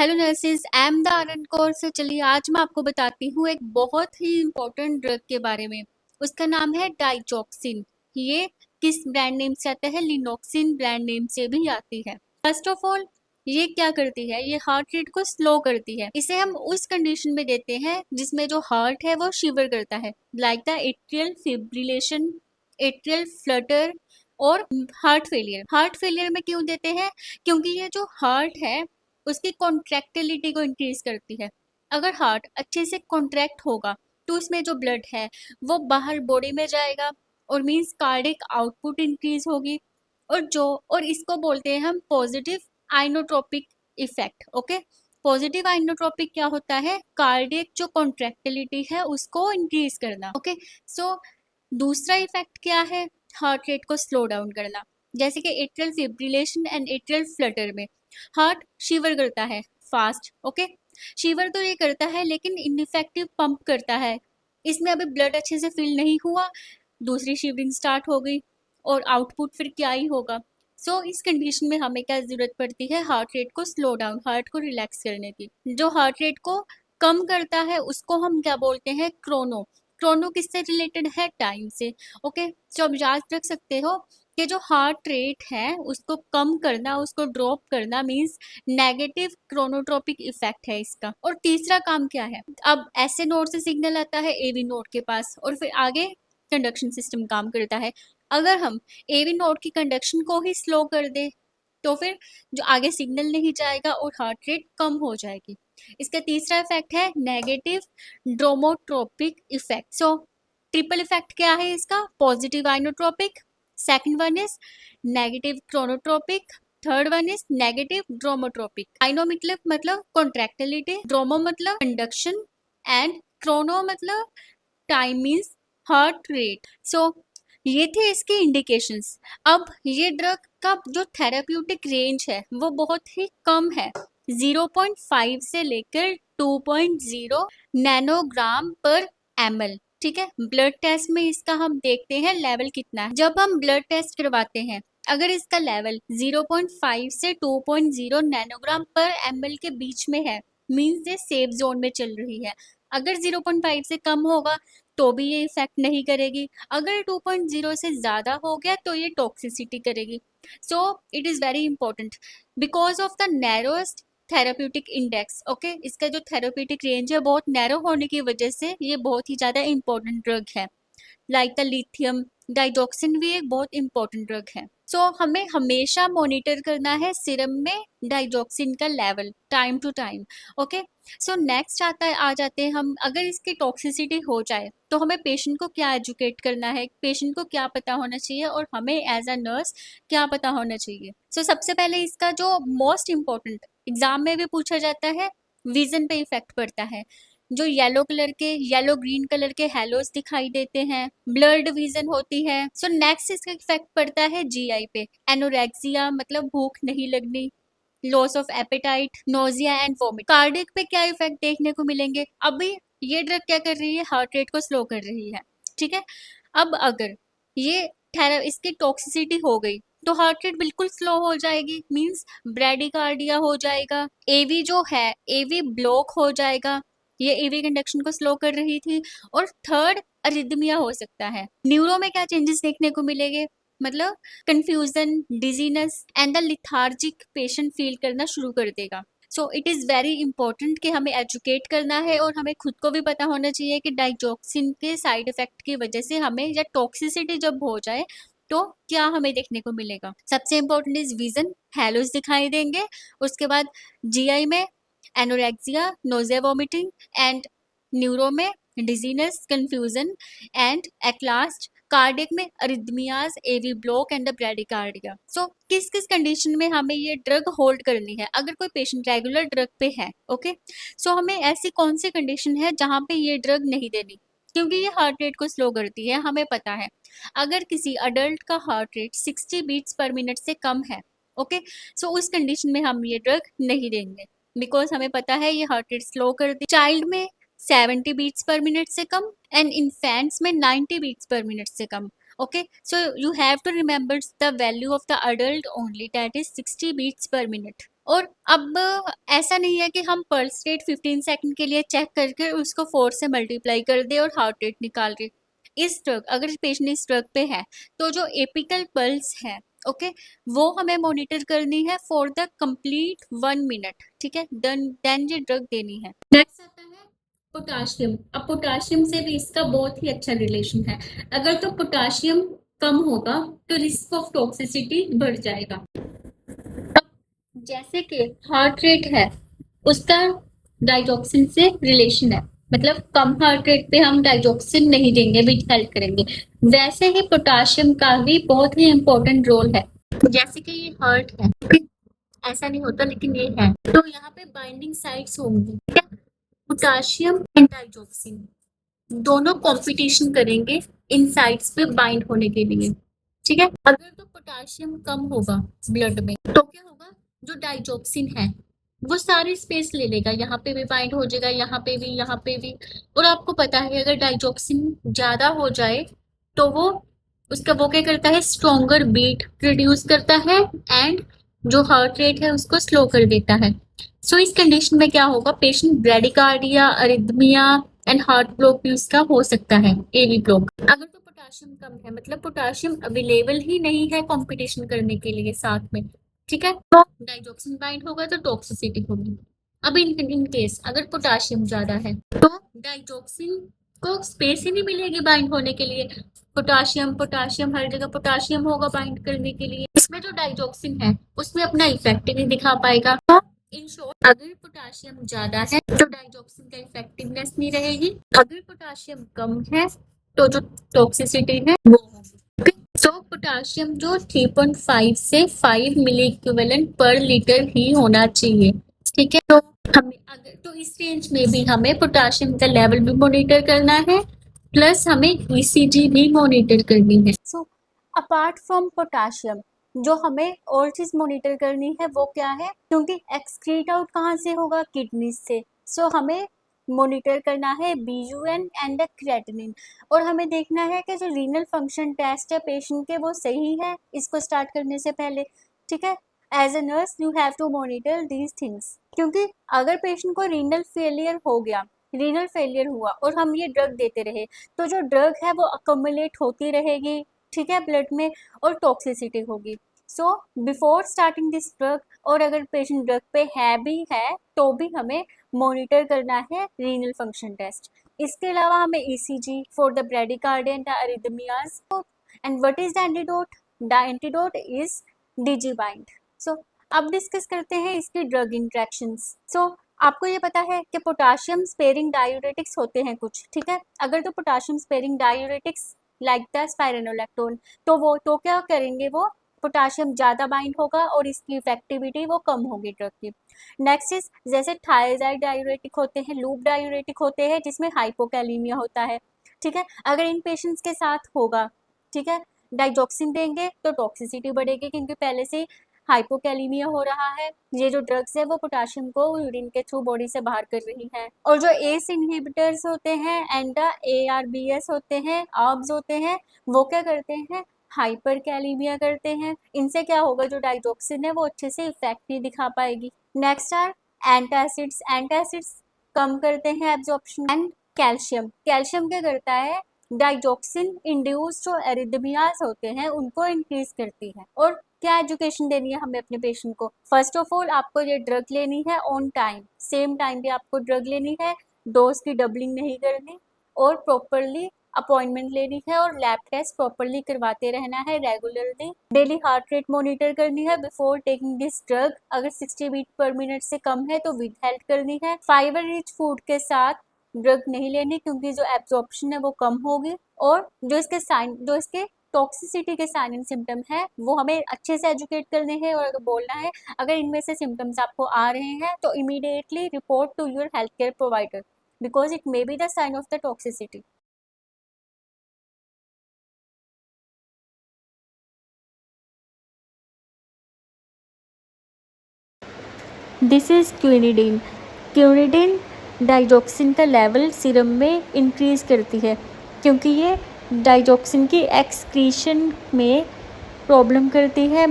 Hello nurses, I am the RN Kaur से। चलिए आज मैं आपको बताती हूँ एक बहुत ही इम्पोर्टेंट ड्रग के बारे में। उसका नाम है डाइजॉक्सिन। ये किस ब्रांड नेम से आता है? लिनोक्सिन ब्रांड नेम से भी आती है। फर्स्ट ऑफ ऑल ये क्या करती है? ये हार्ट रेट को स्लो करती है। इसे हम उस कंडीशन में देते हैं जिसमें जो हार्ट है वो शिवर करता है, like the atrial fibrillation, atrial Flutter और हार्ट फेलियर। हार्ट फेलियर में क्यों देते हैं? क्योंकि ये जो हार्ट है उसकी कॉन्ट्रैक्टिलिटी को इंक्रीज करती है। अगर हार्ट अच्छे से कॉन्ट्रैक्ट होगा तो उसमें जो ब्लड है वो बाहर बॉडी में जाएगा और मींस कार्डिक आउटपुट इंक्रीज होगी। और इसको बोलते हैं हम positive inotropic effect. Okay, positive inotropic क्या होता है? कार्डियक जो कॉन्ट्रैक्टिलिटी है उसको इंक्रीज करना। ओके, सो दूसरा इफेक्ट क्या है? हार्ट रेट को स्लो डाउन करना। जैसे कि atrial fibrillation and atrial Flutter में हार्ट शिवर करता है फास्ट। ओके, शिवर तो ये करता है लेकिन इनइफेक्टिव पंप करता है। इसमें अभी ब्लड अच्छे से फिल नहीं हुआ, दूसरी शिवरिंग स्टार्ट हो गई और आउटपुट फिर क्या ही होगा। सो इस कंडीशन में हमें क्या जरूरत पड़ती है? हार्ट रेट को स्लो डाउन, हार्ट को रिलैक्स करने की। जो हार्ट रेट को कम करता है उसको हम क्या बोलते हैं? क्रोनो। क्रोनो किससे रिलेटेड है? टाइम से। ओके, तो आप याद रख सकते हो कि जो हार्ट रेट है उसको कम करना, उसको ड्रॉप करना मींस नेगेटिव क्रोनोट्रोपिक इफेक्ट है इसका। और तीसरा काम क्या है? अब ऐसे नोड से सिग्नल आता है एवी नोड के पास और फिर आगे कंडक्शन सिस्टम काम करता है। अगर हम एवी नोड की कंडक्शन को ही स्लो कर दे तो फिर जो आगे सिग्नल नहीं जाएगा और हार्ट रेट कम हो जाएगी। इसका तीसरा इफेक्ट है negative dromotropic effect. So triple effect क्या है इसका? Positive inotropic, second one is negative chronotropic, third one is negative dromotropic. Ino मतलब कॉन्ट्रैक्टिलिटी, ड्रोमो मतलब कंडक्शन एंड क्रोनो मतलब time means heart rate. So ये थे इसके इंडिकेशंस। अब ये ड्रग का जो थेराप्यूटिक रेंज है वो बहुत ही कम है, 0.5 से लेकर 2.0 नैनोग्राम पर ml। ठीक है, ब्लड टेस्ट में इसका हम देखते हैं लेवल कितना है। जब हम ब्लड टेस्ट करवाते हैं अगर इसका लेवल 0.5 से 2.0 नैनोग्राम पर ml के बीच में है मींस ये सेफ जोन में चल रही है। अगर 0.5 से कम होगा तो भी ये इफेक्ट नहीं करेगी। अगर 2.0 से ज्यादा हो गया तो ये टॉक्सिसिटी करेगी। So it is very important because of the narrowest therapeutic index. Okay, इसका जो थेराप्यूटिक रेंज है बहुत नैरो होने की वजह से ये बहुत ही ज्यादा इंपॉर्टेंट ड्रग है। लाइक द लिथियम डाइजॉक्सिन भी एक बहुत इंपॉर्टेंट ड्रग है। सो हमें हमेशा मॉनिटर करना है सीरम में डाइजॉक्सिन का level time to time. Okay, so next आ जाते हैं हम। अगर इसकी टॉक्सिसिटी हो जाए तो हमें पेशेंट को क्या एजुकेट करना है, पेशेंट को क्या पता होना चाहिए और हमें एज अ नर्स क्या पता होना चाहिए। सो सबसे पहले इसका जो मोस्ट इम्पोर्टेंट एग्जाम में भी पूछा जाता है, विजन पे इफेक्ट पड़ता है। जो येलो ग्रीन कलर के हेलोस दिखाई देते हैं, ब्लर्ड विजन होती है। सो नेक्स्ट इसका इफेक्ट पड़ता है जीआई पे, एनोरेक्सिया मतलब भूख नहीं लगनी, loss of appetite, nausea and vomit. Cardiac पे क्या इफेक्ट देखने को मिलेंगे? अभी ये ड्रग क्या कर रही है? हार्ट रेट को स्लो कर रही है। ठीक है, अब अगर ये इसकी टॉक्सिसिटी हो गई तो हार्ट रेट बिल्कुल स्लो हो जाएगी मींस ब्रेडिकार्डिया हो जाएगा, एवी जो है एवी ब्लॉक हो जाएगा। ये एवी कंडक्शन को स्लो कर रही थी। और थर्ड अरिदमिया हो सकता है। न्यूरो में क्या चेंजेस देखने को मिलेंगे? मतलब confusion, dizziness and the lethargic patient feel करना शुरू कर देगा। So it is very important कि हमें एजुकेट करना है और हमें खुद को भी पता होना चाहिए कि डाइजॉक्सिन के साइड इफेक्ट की वजह से हमें या टॉक्सिसिटी जब हो जाए तो क्या हमें देखने को मिलेगा। सबसे इंपॉर्टेंट इज विजन, हेलोस दिखाई देंगे। उसके बाद जीआई में anorexia, nausea, vomiting and neuro में dizziness, confusion and at last cardiac में arrhythmias, AV block and bradycardia. So किस किस कंडीशन में हमें ये ड्रग होल्ड करनी है अगर कोई पेशेंट रेगुलर ड्रग पे है? ओके, सो हमें ऐसी कौन सी कंडीशन है जहाँ पे ये ड्रग नहीं देनी? क्योंकि ये हार्ट रेट को स्लो करती है, हमें पता है। अगर किसी अडल्ट का heart rate 60 beats per minute से कम है, ओके, सो उस कंडीशन में हम ये ड्रग नहीं देंगे बिकॉज हमें पता है ये हार्ट रेट स्लो कर दी। चाइल्ड में 70 बीट्स पर मिनट से कम एंड इन्फेंट्स में 90 बीट्स पर मिनट से कम। Okay, so you have to remember the value of the adult only, that is 60 beats per minute. और अब ऐसा नहीं है कि हम पल्स रेट 15 सेकंड के लिए चेक करके उसको 4 से मल्टीप्लाई कर दे और हार्ट रेट निकाल रहे। इस ड्रग, अगर पेशेंट इस ड्रग पे है तो जो एपिकल पल्स है, ओके, वो हमें मॉनिटर करनी है फॉर द कंप्लीट 1 मिनट, ठीक है, देन ये ड्रग देनी है। नेक्स्ट आता है पोटाशियम। अब पोटाशियम से भी इसका बहुत ही अच्छा रिलेशन है। अगर तो पोटाशियम कम होगा तो रिस्क ऑफ टॉक्सिसिटी बढ़ जाएगा। जैसे कि हार्ट रेट है, उसका डाइजॉक्सिन से रिलेशन है, मतलब कम हार्ट रेट पे हम डाइजॉक्सिन नहीं देंगे, विथहेल्ड करेंगे। वैसे ही पोटाशियम का भी बहुत ही इंपॉर्टेंट रोल है। जैसे कि ये हार्ट है, ऐसा नहीं होता लेकिन ये है, तो यहाँ पे बाइंडिंग साइट्स होंगी, पोटाशियम एंड डाइजॉक्सिन दोनों कंपटीशन करेंगे इन साइट्स पे बाइंड होने के लिए, ठीक है। अगर तो पोटाशियम कम होगा ब्लड में तो क्या होगा, जो डाइजॉक्सिन है वो सारी स्पेस ले लेगा, यहाँ पे भी बाइंड हो जाएगा, यहाँ पे भी, यहाँ पे भी। और आपको पता है अगर डाइजॉक्सिन ज्यादा हो जाए तो वो उसका वो क्या करता है, स्ट्रॉन्गर बीट प्रोड्यूस करता है एंड जो हार्ट रेट है उसको स्लो कर देता है। सो इस कंडीशन में क्या होगा, patient bradycardia, arrhythmia and heart block भी उसका हो सकता है, एवी ब्लॉक। अगर तो पोटाशियम कम है, मतलब पोटाशियम अवेलेबल ही नहीं है कंपटीशन करने के लिए साथ में, ठीक है, तो डाइजॉक्सिन बाइंड होगा तो टॉक्सिसिटी होगी। अब इन केस अगर पोटाशियम ज्यादा है तो डाइजॉक्सिन को स्पेस ही नहीं मिलेगी बाइंड होने के लिए। पोटाशियम पोटाशियम हर जगह पोटाशियम होगा बाइंड करने के लिए, इसमें जो डाइजॉक्सिन है उसमें अपना इफेक्ट ही नहीं दिखा पाएगा। तो इन शॉर्ट, अगर पोटाशियम ज्यादा है तो डाइजॉक्सिन का इफेक्टिवनेस नहीं रहेगी, अगर पोटाशियम कम है तो जो टॉक्सिसिटी है वो होगी। तो पोटाशियम जो 3.5 से 5 मिली इक्विवेलेंट पर लीटर ही होना चाहिए, ठीक है। तो हमें अगर तो इस रेंज में भी हमें पोटाशियम का लेवल भी मॉनिटर करना है, प्लस हमें ईसीजी भी मॉनिटर करनी है। सो अपार्ट फ्रॉम पोटाशियम जो हमें और चीज मॉनिटर करनी है वो क्या है, क्योंकि एक्सक्रीट आउट कहाँ से होगा, किडनी से। सो हमें मॉनिटर करना है बीयूएन एंड क्रेटिनिन, और हमें देखना है कि जो रीनल फंक्शन टेस्ट है पेशेंट के वो सही है इसको स्टार्ट करने से पहले, ठीक है। As a nurse you have to monitor these things, क्योंकि अगर पेशेंट को रीनल फेलियर हो गया, रीनल फेलियर हुआ और हम ये ड्रग देते रहे तो जो ड्रग है वो अकोमुलेट होती रहेगी, ठीक है, ब्लड में, और टॉक्सिसिटी होगी। So before starting this drug, और अगर पेशेंट ड्रग पे है भी है तो भी हमें मॉनिटर करना है रीनल फंक्शन टेस्ट। इसके अलावा हमें ECG for the bradycardia and arrhythmias. And what is the antidote, the antidote is digibind. So अब डिस्कस करते हैं इसकी ड्रग इंट्रैक्शंस। सो आपको ये पता है कि पोटाशियम स्पेरिंग डायूरेटिक्स होते हैं कुछ, ठीक है। अगर तो potassium sparing diuretics like the spironolactone, तो वो तो क्या करेंगे, वो पोटाशियम ज्यादा बाइंड होगा और इसकी इफेक्टिविटी वो कम होगी ड्रग की। नेक्स्ट इज जैसे थायराइड डायूरेटिक होते हैं, लूप डायूरेटिक होते हैं जिसमें हाइपोकैलिमिया होता है, ठीक है। अगर इन पेशेंट्स के साथ होगा, ठीक है, डाइजॉक्सिन देंगे तो टॉक्सिसिटी बढ़ेगी क्योंकि पहले से हाइपोकैलिमिया हो रहा है, ये जो ड्रग्स है वो पोटाशियम को यूरिन के थ्रू बॉडी से बाहर कर रही है। और जो एस इनहिबिटर्स होते हैं एंड ARBs होते हैं, आर्ब्स होते हैं, वो क्या करते हैं, हाइपर कैलिमिया करते हैं। इनसे क्या होगा, जो डाइजॉक्सिन है वो अच्छे से इफेक्ट नहीं दिखा पाएगी। नेक्स्ट आर एंटासिड्स, एंटासिड्स कम करते हैं एब्जॉर्प्शन। एंड कैल्शियम, कैल्शियम क्या करता है, डाइजॉक्सिन इंड्यूस जो एरिथमियाज होते हैं उनको इंक्रीज करती है। और क्या एजुकेशन देनी है हमें अपने पेशेंट को, फर्स्ट ऑफ ऑल आपको ये ड्रग लेनी है ऑन टाइम, सेम टाइम पे आपको ड्रग लेनी है, डोज की डबलिंग नहीं करनी, और प्रॉपरली अपॉइंटमेंट लेनी है, और लैब टेस्ट प्रॉपरली करवाते रहना है regularly. Daily heart rate monitor करनी है बिफोर टेकिंग दिस ड्रग, अगर 60 बीट पर मिनट से कम है तो विद हेल्थ करनी है। फाइबर रिच फूड के साथ ड्रग नहीं लेनी क्योंकि जो एब्जॉर्प्शन है वो कम होगी। और जो इसके टॉक्सिसिटी के साइन एंड सिम्टम है वो हमें अच्छे से एजुकेट करने हैं और बोलना है। अगर इनमें से सिम्टम्स आपको आ रहे हैं तो immediately report to your health care provider because it may be the sign of the toxicity. This is quinidine. Quinidine digoxin का लेवल सीरम में इंक्रीज करती है क्योंकि ये डाइजॉक्सिन की एक्सक्रीशन में प्रॉब्लम करती है।